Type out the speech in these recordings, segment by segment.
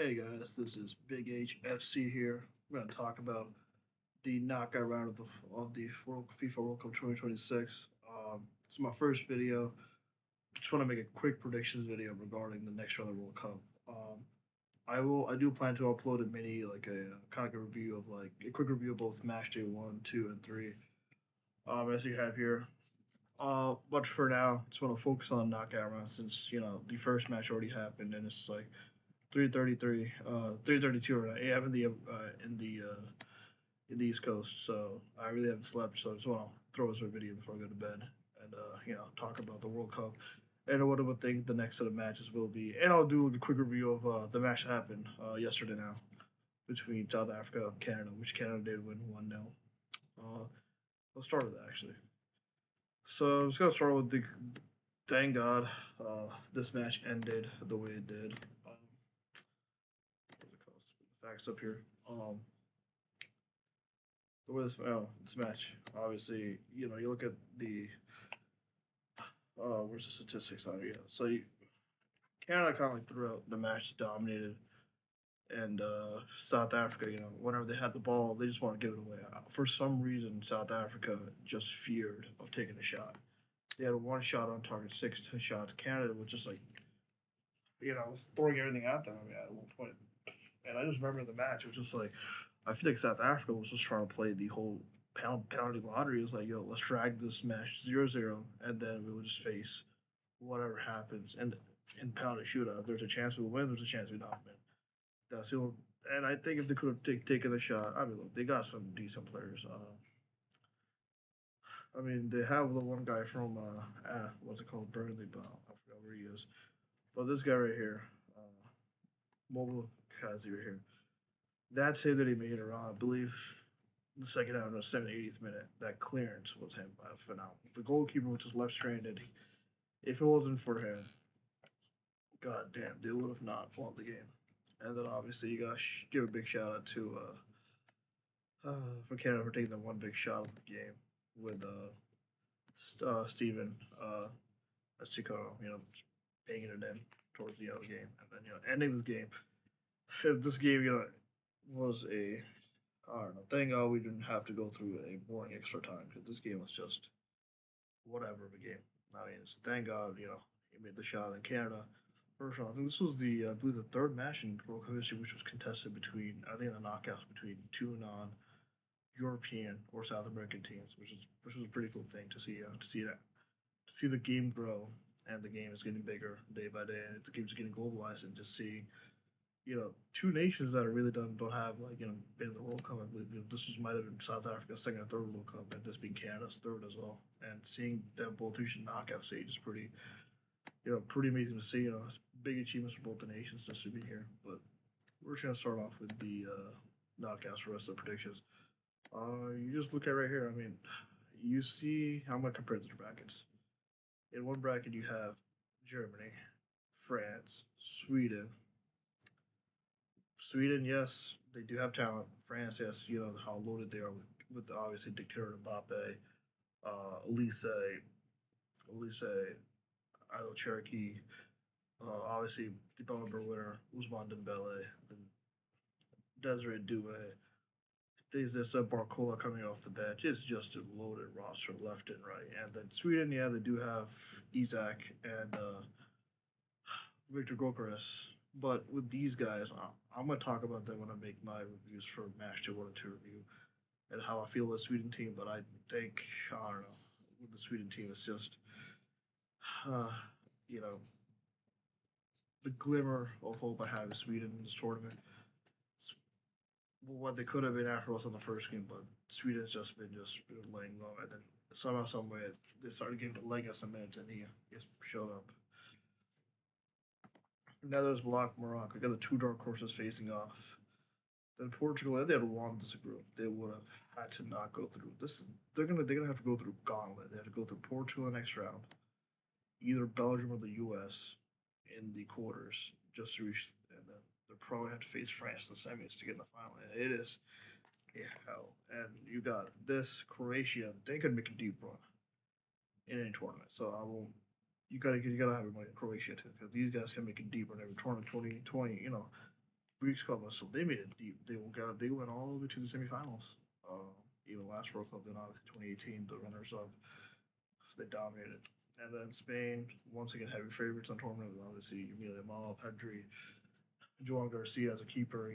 Hey guys, this is BigHFC here. We're gonna talk about the knockout round of the FIFA World Cup 2026. It's my first video. Just want to make a quick predictions video regarding the next round of the World Cup. I do plan to upload a mini like a kind of a review of like a quick review of both match day one, two, and three. As you have here. But for now, just want to focus on knockout round since the first match already happened and it's like 3:33, 3:32 right? Yeah, in the East Coast, so I really haven't slept. So I just want to throw this a video before I go to bed and talk about the World Cup and what I would think the next set of matches will be. And I'll do a quick review of the match that happened yesterday now between South Africa and Canada, which Canada did win 1-0. Let's start with that actually. So I'm just gonna start with the thank God this match ended the way it did. What's it called? The facts up here. The way this match, obviously, you look at the where's the statistics on it? Yeah, so Canada kind of like throughout the match dominated, and South Africa, whenever they had the ball, they just want to give it away. For some reason, South Africa just feared of taking a shot. They had one shot on target, six shots. Canada was just like, was throwing everything at them. I mean, at one point, and I just remember the match. It was just like I feel like South Africa was just trying to play the whole penalty lottery. It was like, let's drag this match 0-0, and then we would just face whatever happens. And in penalty shootout, if there's a chance we will win, there's a chance we don't win. That's the only, and I think if they could have taken the shot, I mean, look, they got some decent players. I mean, they have the one guy from what's it called, Burnley, but I forgot where he is. But this guy right here, Mobile Kazi right here, that save that he made around, I believe, the second half, in the 70th minute, that clearance was him phenomenal. The goalkeeper was just left stranded. If it wasn't for him, god damn, they would have not won the game. And then obviously you gotta give a big shout out to for Canada for taking the one big shot of the game with Steven Esticaro, banging it in towards the end of the game, and then ending this game. If this game was a I don't know. Thank God we didn't have to go through a boring extra time because this game was just whatever of a game. I mean, thank God, he made the shot in Canada. First round. I think this was I believe, the third match in World Cup history which was contested between, I think, in the knockouts between two non-European or South American teams, which was a pretty cool thing to see. To see the game grow and the game is getting bigger day by day, and the game's getting globalized, and just see two nations that are really don't have like been in the World Cup. I believe this was might have been South Africa's second or third World Cup, and this being Canada's third as well. And seeing them both reach the knockout stage is pretty amazing to see. It's big achievements for both the nations just to be here. But we're just gonna start off with the knockouts for the rest of the predictions. You just look at right here. I mean, you see how much compared to the brackets. In one bracket, you have Germany, France, Sweden, Sweden, yes, they do have talent. France, yes, how loaded they are with obviously Dictator Mbappe, Elise, Elise, Idol Cherokee, obviously the Ballon d'Or winner, Ousmane Dembele, then Desiree Doué. There's this Barcola coming off the bench. It's just a loaded roster left and right. And then Sweden, yeah, they do have Isaac and Victor Gokares. But with these guys, I'm going to talk about them when I make my reviews for match to one and two review and how I feel about the Sweden team. But I think, I don't know, with the Sweden team, it's just, uh, you know, the glimmer of hope I have in Sweden in this tournament. It's what they could have been after us in the first game, but Sweden's just been laying low. And then somehow, some way, they started giving Legas a minute, and he just showed up. Netherlands blocked Morocco. We got the two dark horses facing off. Then Portugal, if they had won this group, they would have had to not go through. They're gonna have to go through gauntlet. They have to go through Portugal in the next round, either Belgium or the U.S. in the quarters just to reach, and then they're probably have to face France in the semis to get in the final. And it is hell. And you got this Croatia. They could make a deep run in any tournament. So I won't. You gotta have your money in Croatia too, because these guys can make a deep run every tournament. 2020, Greeks Cup, so they made it deep. They went all the way to the semifinals. Uh, Even last World Cup, then obviously 2018, the runners up, they dominated. And then Spain, once again, heavy favorites on tournament. Obviously, Emilia Mal, Pedri, Joan Garcia as a keeper.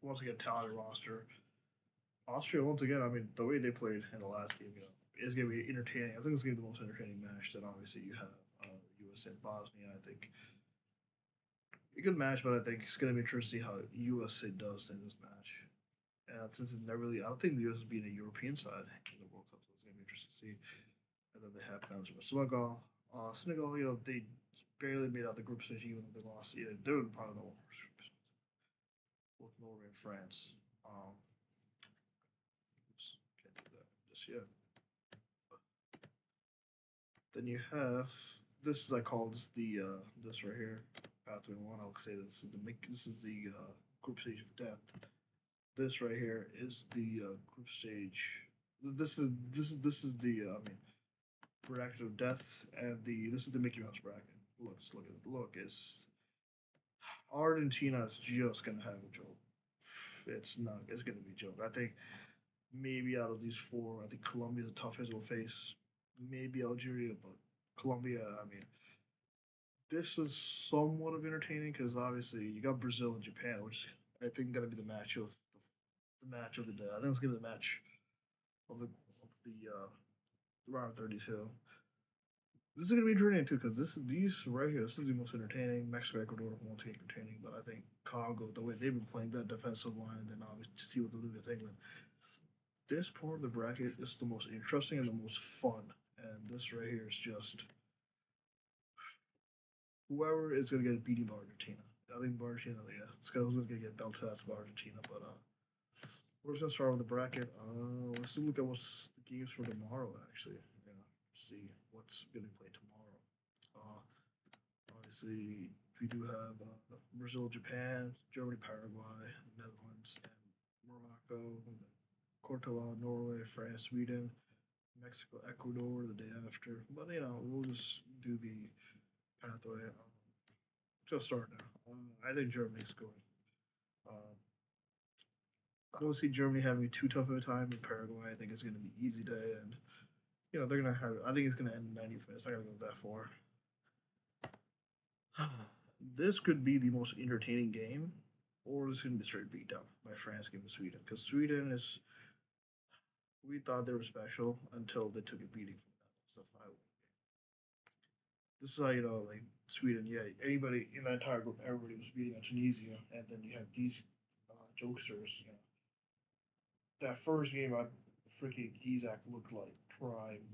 Once again, talented roster. Austria, once again, I mean, the way they played in the last game, is going to be entertaining. I think it's going to be the most entertaining match that obviously you have. USA and Bosnia, I think a good match, but I think it's going to be interesting to see how USA does in this match. And since it's never really, I don't think the US has been a European side in the World Cup, so it's going to be interesting to see. And then they have Belgium and Senegal. Senegal, they barely made out the group stage even though they lost. Yeah, they were probably the worst with Norway and France. Oops, can't do that just yet. Then you have this is I call this the this right here, pathway one. I'll say this is the group stage of death. This right here is the group stage. This is the I mean bracket of death, and the this is the Mickey Mouse bracket. Look at it. Look, it's Argentina is just gonna have a joke. It's not. It's gonna be a joke. I think maybe out of these four, I think Colombia's the toughest we'll face. Maybe Algeria, but Colombia. I mean, this is somewhat of entertaining because obviously you got Brazil and Japan, which I think gonna be the match of the day. I think it's gonna be the match of the round 32. This is gonna be entertaining too because this these right here. This is the most entertaining. Mexico, Ecuador won't take entertaining, but I think Congo, the way they've been playing that defensive line, and then obviously to see what they do with England. This part of the bracket is the most interesting and the most fun. And this right here is just whoever is going to get beating by Argentina. I think Argentina, yeah, it's going to get belted out by Argentina. But we're just going to start with the bracket. Let's look at what's the games for tomorrow, actually. See what's going to be played tomorrow. Uh, Obviously, we do have Brazil, Japan, Germany, Paraguay, Netherlands, and Morocco, Courtois, Norway, France, Sweden, Mexico, Ecuador the day after. But we'll just do the pathway. Just start now. I think Germany's going. Um, I don't see Germany having too tough of a time in Paraguay. I think it's going to be easy day, and they're going to have. I think it's going to end in 90th minute. It's not going to go that far. This could be the most entertaining game, or this could be straight beat down by France giving Sweden. Because Sweden is, we thought they were special until they took a beating from that. So 5. This is how like Sweden. Yeah, anybody in that entire group, everybody was beating on Tunisia, and then you have these jokesters. That first game, I freaking Isaac looked like prime,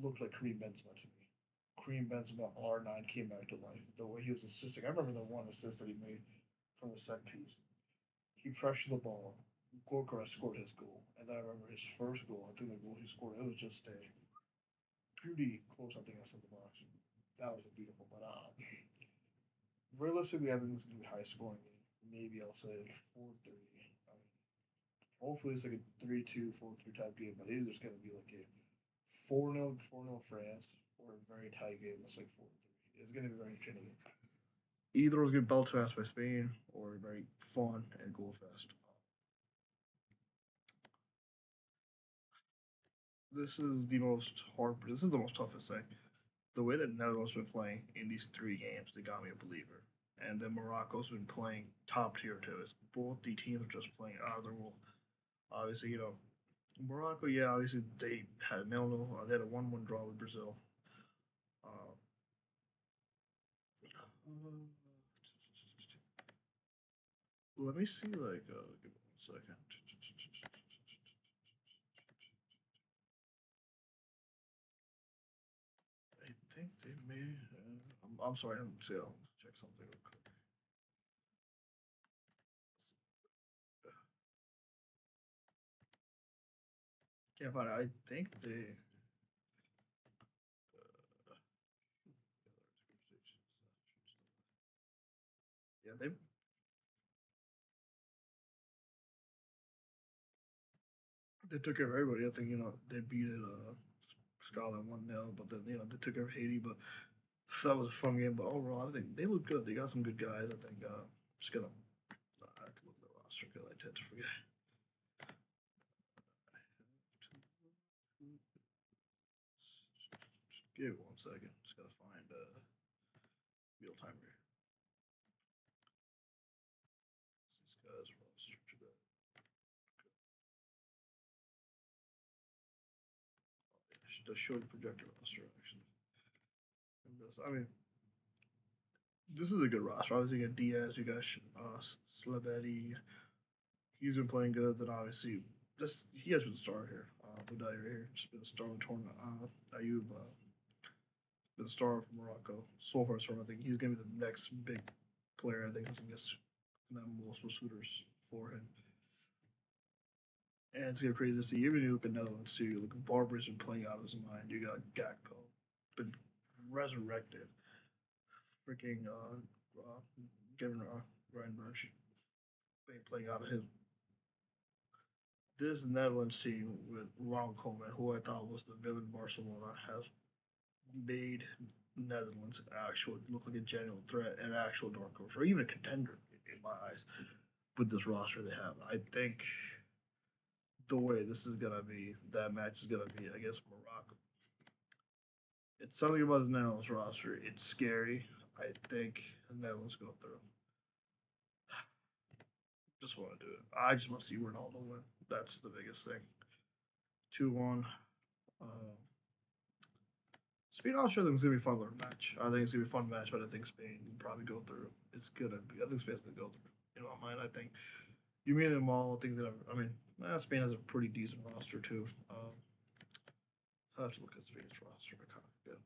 looked like Kareem Benzema to me. Kareem Benzema R9 came back to life. The way he was assisting, I remember the one assist that he made from the set piece. He pressured the ball. Gorka scored his goal, and then I remember his first goal. I think the goal he scored, it was just a pretty close. I think outside the box. That was a beautiful. But realistically, I think this is gonna be high scoring game. Maybe I'll say 4-3. I mean, hopefully it's like a 3-2, 4-3 type game, but it's just gonna be like a 4-0, 4-0 France, or a very tight game that's like 4-3. It's gonna be very entertaining. Either was gonna belt fast by Spain, or very fun and goal fest. This is the most hard. This is the most toughest thing. The way that Netherlands been playing in these 3 games, they got me a believer. And then Morocco's been playing top tier too. It's both the teams are just playing out of their world. Obviously, Morocco. Yeah, obviously they had nil-nil. They had a 1-1 draw with Brazil. Uh, Let me see. Give me 1 second. I think they may. I'm sorry. I'm see. I'll check something real quick. Can't find it. I think they. Yeah, they took care of everybody. I think they beat it Scotland 1-0, but then they took care of Haiti. But that was a fun game. But overall, I think they look good. They got some good guys. I think just gotta I have to look at the roster because I tend to forget. Give it 1 second. Just gotta find real time here. These guys roster today. The short projected roster actually. And this, I mean, this is a good roster. Obviously, you got Diaz, you got Slebetti. He's been playing good. Then obviously, this he has been the star here. Budaya right here, just been a star of the tournament. Ayub, been a star from Morocco. So far, so I think he's gonna be the next big player. I think who's gonna have multiple suitors for him. And it's gonna be crazy to see. Even you look at Netherlands too. Look, Barber's been playing out of his mind. You got Gakpo, been resurrected. Freaking Kevin Reinberg been playing out of his. This Netherlands team with Ronald Koeman, who I thought was the villain Barcelona, has made Netherlands actual look like a genuine threat, an actual dark horse, or even a contender in my eyes with this roster they have. I think the way this is gonna be, that match is gonna be against Morocco. It's something about the Netherlands roster. It's scary. I think the Netherlands go through. Just want to do it. I just want to see Ronaldo win. That's the biggest thing. 2-1. Uh, Spain Australia is gonna be a fun little match. I think it's gonna be a fun match, but I think Spain will probably go through. It's gonna be. I think Spain's gonna go through. In my mind, I think you mean them all. Things that I mean, Spain has a pretty decent roster too. I have to look at Spain's roster. I kind of forget.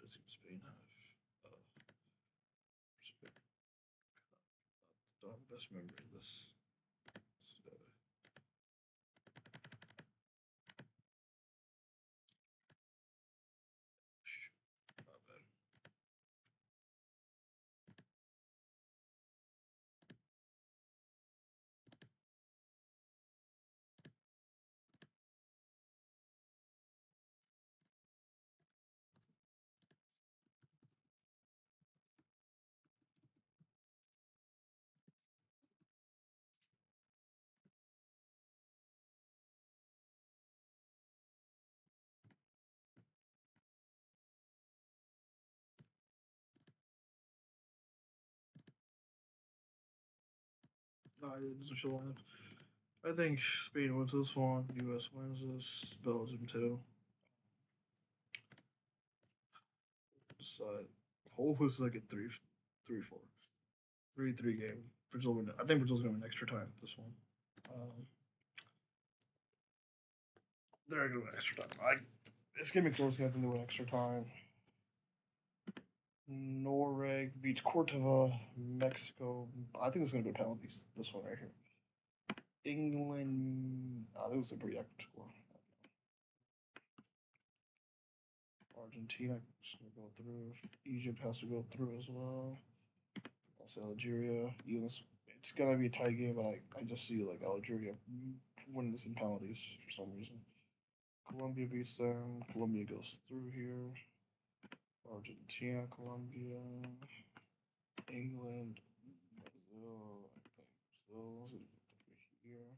Does Spain have? Spain, don't have the best memory of this. So, not bad. No, it doesn't show line. I think Spain wins this one. U.S. wins this. Belgium too. Decide. Hopefully it's like a 3-4. 3-3 game. Brazil win. I think Brazil's gonna win extra time this one. Um, they're gonna win extra time. It's gonna be close. I think they win extra time. Norway beats Cortova. Mexico. I think it's gonna be penalties. This one right here. England. I think it's a pretty accurate score. Argentina is gonna go through. Egypt has to go through as well. Also Algeria. It's gonna be a tight game, but I just see like Algeria winning this in penalties for some reason. Colombia beats them. Colombia goes through here. Argentina, Colombia, England, Brazil. I think Brazil's gonna go through here.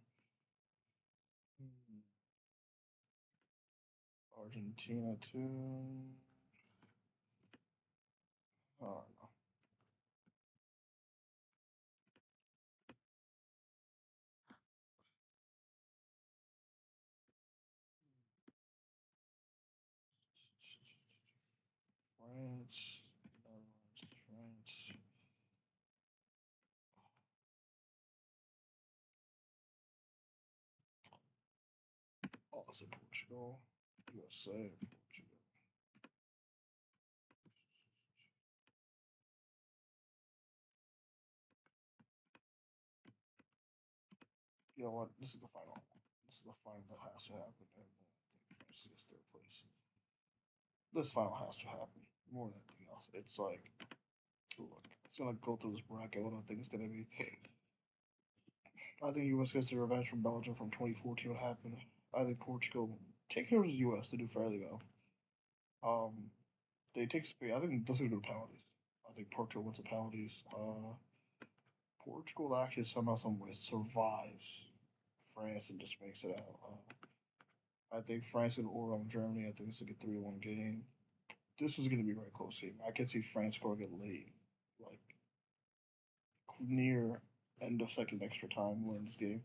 Argentina too. I don't know. France, Netherlands, France. Also Portugal, USA, Portugal. You know what? This is the final. This is the final that has to happen, and I think France gets their place. This final has to happen more than anything else. It's like, look, it's gonna go through this bracket. What I think it's gonna be. I think US gets their revenge from Belgium from 2014. What happened? I think Portugal take care of the US. They do fairly well. Um, they take Spain. I think this is gonna go to penalties. I think Portugal wins the penalties. Portugal actually somehow, some way survives France and just makes it out. I think France can overwhelm Germany. I think it's like a 3-1 game. This is going to be a very close game. I can see France scoring it late, like near end of second extra time win this game.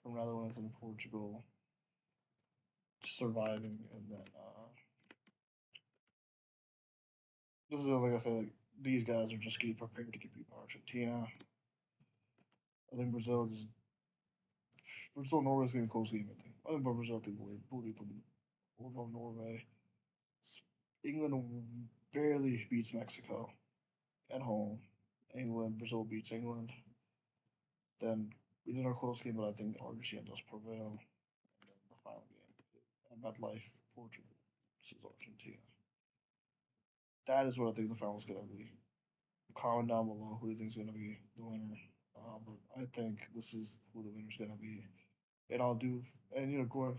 From Netherlands and Portugal surviving, and then this is like I said, like these guys are just getting prepared to compete with Argentina. I think Brazil Norway is going to be a close game. I think Brazil will be over Norway. England barely beats Mexico at home. Brazil beats England. Then we did our close game, but I think Argentina does prevail. And then the final game at MetLife, Portugal versus Argentina. That is what I think the final is going to be. Comment down below who you think is going to be the winner. But I think this is who the winner is going to be. And I'll do, and going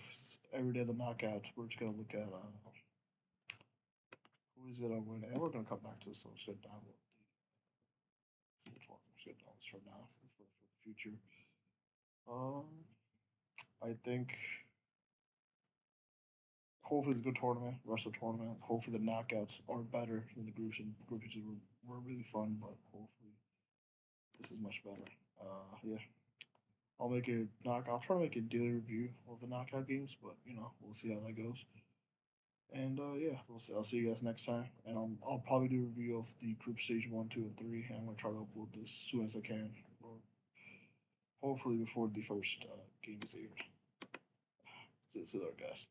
every day the knockout, we're just going to look at who's going to win. And we're going to come back to this, so I'm just going to download the full tournament. I'm just going to download this right now for the future. I think hopefully it's a good tournament, rest of the tournament. Hopefully the knockouts are better than the groups, and groups were really fun, but hopefully this is much better. Yeah. I'll try to make a daily review of the knockout games, but we'll see how that goes. And yeah, we'll see. I'll see you guys next time. And I'll probably do a review of the group stage 1, 2, and 3. And I'm gonna try to upload this as soon as I can, or hopefully before the first game is aired. See you later, guys.